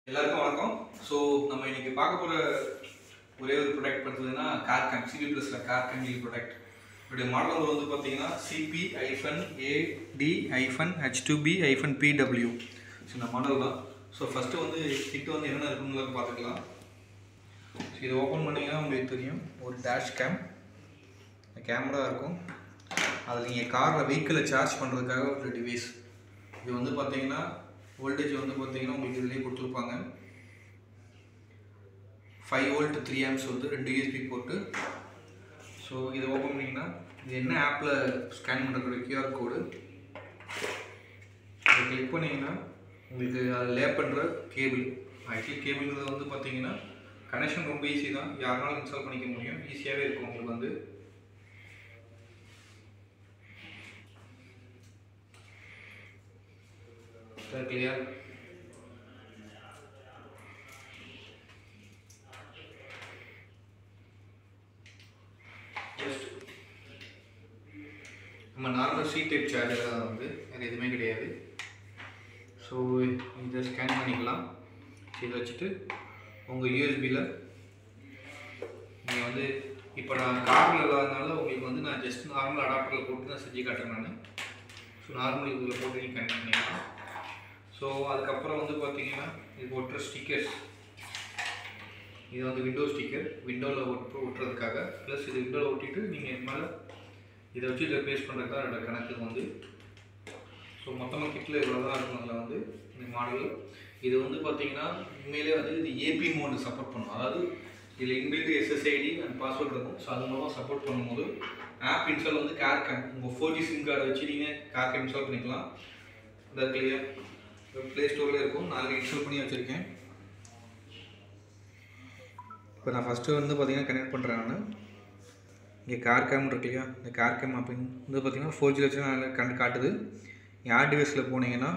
எல்லாருக்கும் வணக்கம். ஸோ நம்ம இன்னைக்கு பார்க்க போகிற ஒரே ஒரு ப்ராடக்ட் பார்த்தீங்கன்னா கார்கேம் சிபி ப்ளஸில் கார்கேம் லீவ் ப்ராடக்ட். இதோடைய மாடல் நம்பர் வந்து பார்த்தீங்கன்னா CP-AD-H2B-PW. ஸோ இந்த மாடல் தான். ஸோ ஃபஸ்ட்டு வந்து கிட்ட வந்து என்னென்ன இருக்குன்னு பார்த்துக்கலாம். ஸோ இதை ஓப்பன் பண்ணிங்கன்னா உங்களுக்கு தெரியும் ஒரு டேஷ் கேமரா இருக்கும். அதில் நீங்கள் காரில் வெஹிக்கிளை சார்ஜ் பண்ணுறதுக்காக ஒரு டிவைஸ். இது வந்து பார்த்தீங்கன்னா வோல்டேஜ் வந்து பார்த்தீங்கன்னா உங்களுக்கு இதிலே கொடுத்துருப்பாங்க. 5 வோல்ட் 3 ஆம்ஸ் வந்து 2 USB போட்டு. ஸோ இதை ஓப்பன் பண்ணிங்கன்னா இது என்ன ஆப்பில் ஸ்கேன் பண்ணுறதுடைய QR கோடு. இதை கிளிக் பண்ணிங்கன்னா உங்களுக்கு அதை லே பண்ணுற கேபிள். ஆக்சுவலி கேபிள்ங்கிறது வந்து பார்த்தீங்கன்னா கனெக்ஷன் ரொம்ப ஈஸி தான், யாருனாலும் இன்ஸ்டால் பண்ணிக்க முடியும், ஈஸியாகவே இருக்கும் உங்களுக்கு வந்து. கிளியர். நம்ம நார்மல் சி டைப் சார்ஜர் தான் வந்து, வேறு எதுவுமே கிடையாது. ஸோ இதை ஸ்கேன் பண்ணிக்கலாம். இதை வச்சுட்டு உங்கள் யூஎஸ்பியில் நீங்கள் வந்து இப்போ நான் காரில் இல்லாதனால உங்களுக்கு வந்து நான் ஜஸ்ட் நார்மல் அடாப்டரில் போட்டு தான் செஞ்சு காட்டுறேன் நான். ஸோ நார்மல் இதில் போட்டு நீங்கள் கனெக்ட் பண்ணிக்கலாம். ஸோ அதுக்கப்புறம் வந்து பார்த்தீங்கன்னா இது ஒட்டுற ஸ்டிக்கர்ஸ். இது வந்து விண்டோ ஸ்டிக்கர், விண்டோவில் ஒட்டுறதுக்காக. ப்ளஸ் இது விண்டோவில் ஒட்டிட்டு நீங்கள் இது மேலே இதை வச்சு இதை பேஸ்ட் பண்ணுறது தான் என்னோடய கணக்கு வந்து. ஸோ மொத்தமாக கிட்டில் இவ்வளோ தான் இருக்கும். அதில் வந்து இந்த மாடல் இது வந்து பார்த்தீங்கன்னா உண்மையிலே வந்து இது ஏபி மோடு சப்போர்ட் பண்ணும். அதாவது இதில் இன்பில்ட் SSID அண்ட் பாஸ்வேர்டு இருக்கும். ஸோ அது மூலமாக சப்போர்ட் பண்ணும்போது ஆப் இன்ஸ்டால் வந்து கார்கேம் உங்கள் 4G சிம் கார்டை வச்சு நீங்கள் கார்கேம் இன்ஸ்டால் பண்ணிக்கலாம். இந்த கிளியர் ப்ளே ஸ்டோரில் இருக்கும். நான் இன்ஸ்டால் பண்ணி வச்சுருக்கேன். இப்போ நான் ஃபஸ்ட்டு வந்து பார்த்தீங்கன்னா கனெக்ட் பண்ணுறேன் நான். இங்கே கார்கேம் இருக்கு இல்லையா, இந்த கார்கேம் அப்படின்னு வந்து பார்த்தீங்கன்னா 4G வச்சு நான் காட்டுது. ஆட் டிவைஸில் போனீங்கன்னா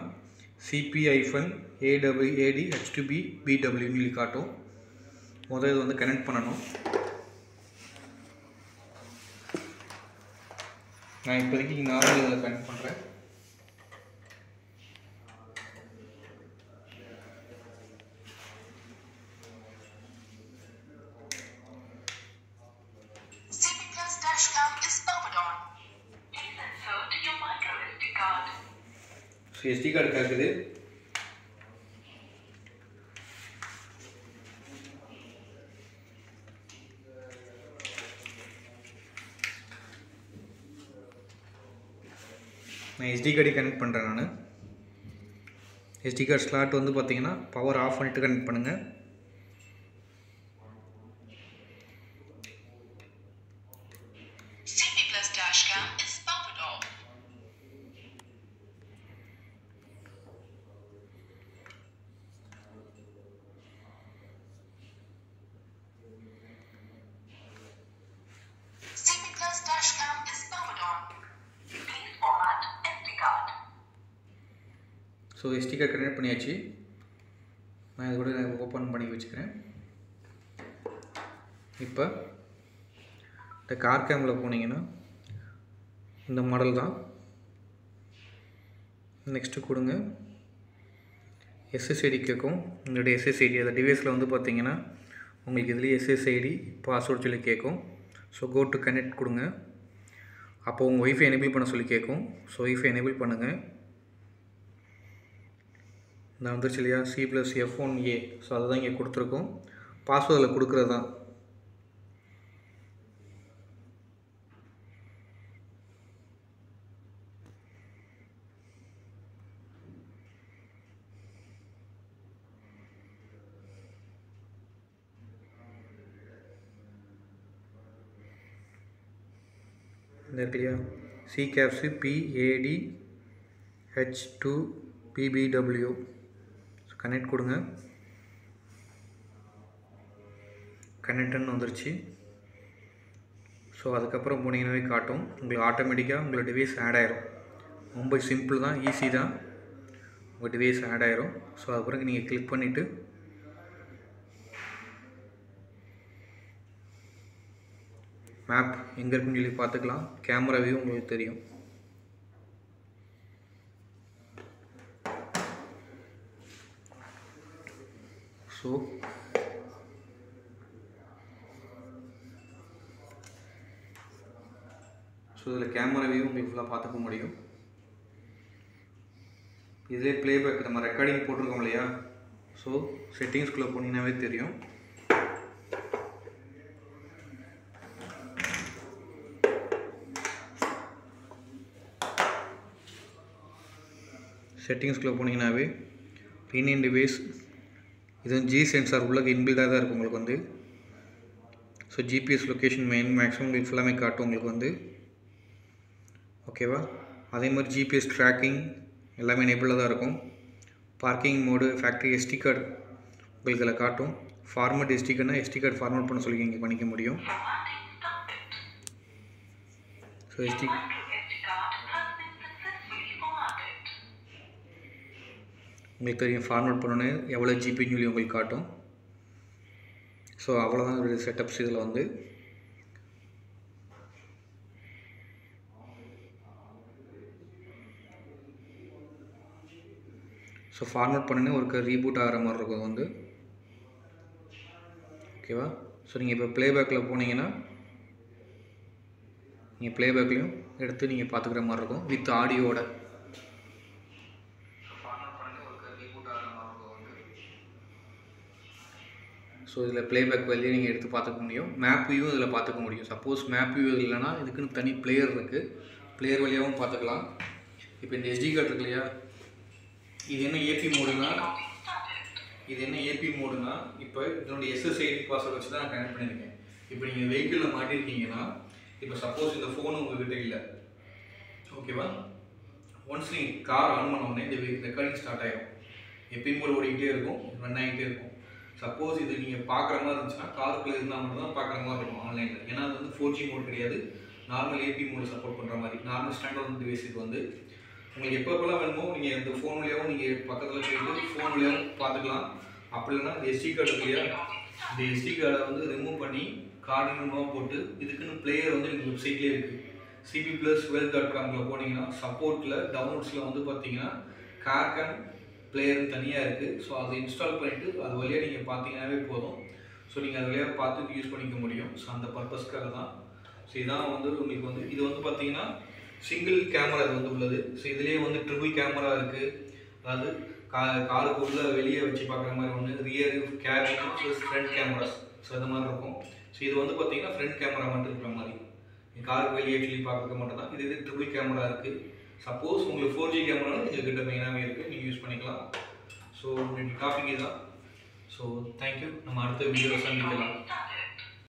CP-AD-H2B-PW காட்டும். முதல் இது வந்து கனெக்ட் பண்ணணும். நான் இப்போதைக்கு நார்மல் இதில் கனெக்ட் பண்ணுறேன். SD கார்டு கேட்குது. நான் SD கார்டு கனெக்ட் பண்ணுறேன் நான். SD கார்டு ஸ்லாட் வந்து பார்த்தீங்கன்னா பவர் ஆஃப் பண்ணிவிட்டு கனெக்ட் பண்ணுங்கள். ஸோ SD கார்டு கனெக்ட் பண்ணியாச்சு. நான் இது கூட ஓப்பன் பண்ணி வச்சுக்கிறேன். இப்போ இந்த கார்கேமில் போனீங்கன்னா இந்த மாடல் தான். நெக்ஸ்ட்டு கொடுங்க. SSID கேட்கும். உங்களுடைய SSID அந்த டிவைஸில் வந்து பார்த்தீங்கன்னா உங்களுக்கு இதுலேயே SSID பாஸ்வேர்டு சொல்லி கேட்கும். ஸோ கோ டு கனெக்ட் கொடுங்க. அப்போ உங்கள் ஒய்ஃபை எனேபிள் பண்ண சொல்லி கேட்கும். ஸோ ஒய்ஃபை எனேபிள் பண்ணுங்கள். நான் வந்துருச்சு இல்லையா, C+F1A. ஸோ அதுதான் இங்கே கொடுத்துருக்கோம். பாஸ்வேர்டில் கொடுக்குறது தான். இந்த இருக்கு இல்லையா, CP-AD-H2B-PW. கனெக்ட் கொடுங்க. கனெக்ட்னு வந்துருச்சு. ஸோ அதுக்கப்புறம் போனீங்கன்னாவே காட்டும். உங்களுக்கு ஆட்டோமேட்டிக்காக உங்களோட டிவைஸ் ஆட் ஆயிரும். ரொம்ப சிம்பிள் தான், ஈஸி தான். உங்கள் டிவைஸ் ஆட் ஆயிரும். ஸோ அதுக்கப்புறம் நீங்கள் கிளிக் பண்ணிவிட்டு மேப் எங்கே இருக்குன்னு சொல்லி பார்த்துக்கலாம். கேமரா வியூ உங்களுக்கு தெரியும். ஸோ இதில் கேமராவையும் உங்களுக்கு ஃபுல்லாக பார்த்துக்க முடியும். இதே ப்ளேபேக் நம்ம ரெக்கார்டிங் போட்டிருக்கோம் இல்லையா, ஸோ செட்டிங்ஸ்குள்ளே போனீங்கன்னாவே தெரியும். செட்டிங்ஸ்குள்ளே போனீங்கன்னாவே ரீநேம் டிவைஸ், இது வந்து ஜி சென்சார் உள்ள இன்பில்டாக தான் இருக்கும் உங்களுக்கு வந்து. ஸோ ஜிபிஎஸ் லொக்கேஷன் மேக்ஸிமம் உங்களுக்கு ஃபுல்லாமே காட்டும் உங்களுக்கு வந்து. ஓகேவா? அதே மாதிரி ஜிபிஎஸ் ட்ராக்கிங் எல்லாமே எனேபிளாக தான் இருக்கும். Parking mode, factory SD card உங்களுக்கு இதில் காட்டும். ஃபார்மேட் எஸ்டி கார்டுனா எஸ்டி கார்டு ஃபார்மேட் பண்ண சொல்லி இங்கே பண்ணிக்க முடியும். ஸோ எஸ்டி உங்களுக்கு தெரியும் ஃபார்மேட் பண்ணோன்னே எவ்வளோ ஜிபின்னு சொல்லி உங்களுக்கு காட்டும். ஸோ அவ்வளோதான் ஒரு செட்டப்ஸ் இதில் வந்து. ஸோ ஃபார்மேட் பண்ணோன்னே ஒரு ரீபூட் ஆகிற மாதிரி இருக்கும் வந்து. ஓகேவா? ஸோ நீங்கள் இப்போ ப்ளேபேக்கில் போனீங்கன்னா நீங்கள் ப்ளேபேக்லேயும் எடுத்து நீங்கள் பார்த்துக்கிற மாதிரி இருக்கும் வித் ஆடியோட. ஸோ இதில் ப்ளேபேக் வெளியே நீங்கள் எடுத்து பார்த்துக்க முடியும். மேப் வியூ இதில் பார்த்துக்க முடியும். சப்போஸ் மேப் வியூ இல்லைனா இதுக்குன்னு தனி பிளேயர் இருக்குது, பிளேயர் வழியாகவும் பார்த்துக்கலாம். இப்போ இந்த எஸ்டி கார்டு இருக்கு இல்லையா, இது என்ன ஏபி மோடுனா இப்போ இதனுடைய எஸ்எஸ்ஐடி பாஸ்வேர்டு வச்சு தான் நான் கனெக்ட் பண்ணியிருக்கேன். இப்போ நீங்கள் வெஹிக்கிளில் மாட்டிருக்கீங்கன்னா, இப்போ சப்போஸ் இந்த ஃபோனு உங்கள்கிட்ட இல்லை, ஓகேவா? ஒன்ஸ் நீங்கள் கார் ஆன் பண்ண உடனே இந்த ரெக்கார்டிங் ஸ்டார்ட் ஆகிடும். எப்பயும் போல் ஓடிக்கிட்டே இருக்கும், ரன் ஆகிட்டே இருக்கும். சப்போஸ் இது நீங்கள் பார்க்குற மாதிரி இருந்துச்சுன்னா காருக்குள்ளே இருந்தால் மட்டும் தான் பார்க்குற மாதிரி இருக்கும் ஆன்லைனில். ஏன்னா அது வந்து 4G மோட் கிடையாது, நார்மல் ஏபி மோடு சப்போர்ட் பண்ணுற மாதிரி நார்மல் ஸ்டாண்டர்ட் டிவைஸ். இது வந்து உங்களுக்கு எப்பப்பெல்லாம் வேணுமோ நீங்கள் இந்த ஃபோன் வழியாகவும் நீங்கள் பக்கத்தில் போயிட்டு ஃபோன் வழியாகவும் பார்த்துக்கலாம். அப்படி இல்லைன்னா இந்த எஸ்டி கார்டு இருக்கு இல்லையா, இந்த எஸ்டி கார்டை வந்து ரிமூவ் பண்ணி கார்டு மூலமாக போட்டு இதுக்குன்னு பிளேயர் வந்து எங்கள் வெப்சைட்லேயே இருக்குது. cp+wealth.com போனீங்கன்னா சப்போர்ட்டில் டவுன்லோட்ஸில் வந்து பார்த்தீங்கன்னா கார்கன் பிளேயர்னு தனியாக இருக்குது. ஸோ அதை இன்ஸ்டால் பண்ணிவிட்டு அது வழியாக நீங்கள் பார்த்தீங்கன்னாவே போதும். ஸோ நீங்கள் அது வழியாக பார்த்து யூஸ் பண்ணிக்க முடியும். ஸோ அந்த பர்பஸ்க்காக தான். ஸோ இதான் வந்து உங்களுக்கு வந்து இது வந்து பார்த்தீங்கன்னா சிங்கிள் கேமரா இது வந்து உள்ளது. ஸோ இதுலேயே வந்து ட்ரிபிள் கேமரா இருக்குது. அதாவது காருக்கு உள்ள வெளியே வச்சு பார்க்குற மாதிரி ஒன்று, rear cabin plus front cameras. So இந்த மாதிரி இருக்கும். ஸோ இது வந்து பார்த்தீங்கன்னா ஃப்ரண்ட் கேமரா மட்டும் இருக்கிற மாதிரி, காருக்கு வெளியே ஆக்சுவலி பார்க்க மட்டும் தான். இது ட்ரிபிள் கேமரா இருக்குது. சப்போஸ் உங்களுக்கு 4G கேமராலும் எங்ககிட்ட மெயினாகவே இருக்குது, நீங்கள் யூஸ் பண்ணிக்கலாம். ஸோ உங்களுக்கு டாபிக் இதுதான். So thank you. நம்ம அடுத்த வீடியோ சந்திக்கலாம்.